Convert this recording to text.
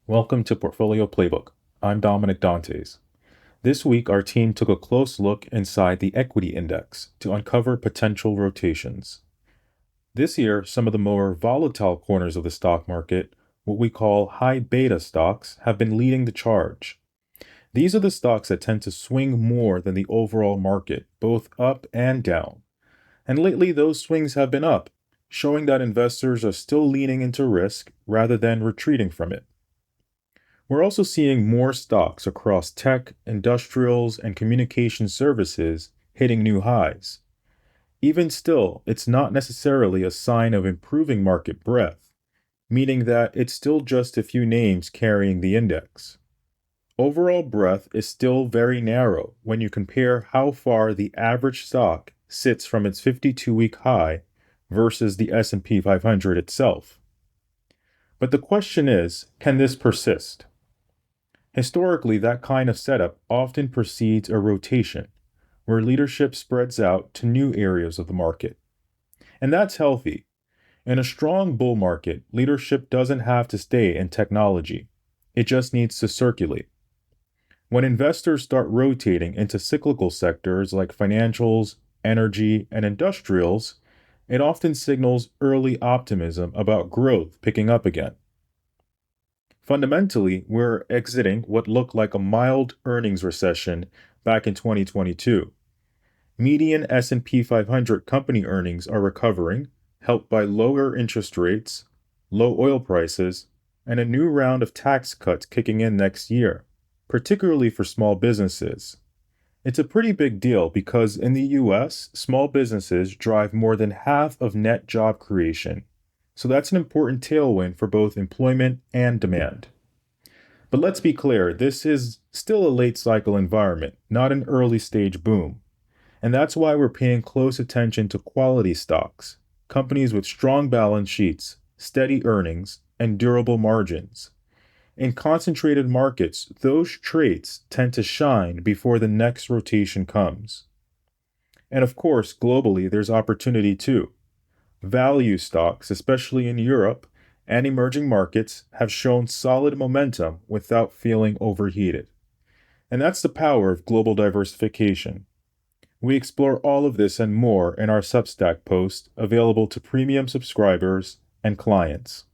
Welcome to Portfolio Playbook. I'm Damanick Dantes. This week, our team took a close look inside the equity index to uncover potential rotations. This year, some of the more volatile corners of the stock market, what we call high beta stocks, have been leading the charge. These are the stocks that tend to swing more than the overall market, both up and down. And lately, those swings have been up, showing that investors are still leaning into risk rather than retreating from it. We're also seeing more stocks across tech, industrials, and communication services hitting new highs. Even still, it's not necessarily a sign of improving market breadth, meaning that it's still just a few names carrying the index. Overall breadth is still very narrow when you compare how far the average stock sits from its 52-week high versus the S&P 500 itself. But the question is, can this persist? Historically, that kind of setup often precedes a rotation, where leadership spreads out to new areas of the market. And that's healthy. In a strong bull market, leadership doesn't have to stay in technology. It just needs to circulate. When investors start rotating into cyclical sectors like financials, energy, and industrials, it often signals early optimism about growth picking up again. Fundamentally, we're exiting what looked like a mild earnings recession back in 2022. Median S&P 500 company earnings are recovering, helped by lower interest rates, low oil prices, and a new round of tax cuts kicking in next year, particularly for small businesses. It's a pretty big deal because in the US, small businesses drive more than half of net job creation. So that's an important tailwind for both employment and demand. But let's be clear, this is still a late cycle environment, not an early stage boom. And that's why we're paying close attention to quality stocks, companies with strong balance sheets, steady earnings, and durable margins. In concentrated markets, those traits tend to shine before the next rotation comes. And of course, globally, there's opportunity too. Value stocks, especially in Europe and emerging markets, have shown solid momentum without feeling overheated. And that's the power of global diversification. We explore all of this and more in our Substack post available to premium subscribers and clients.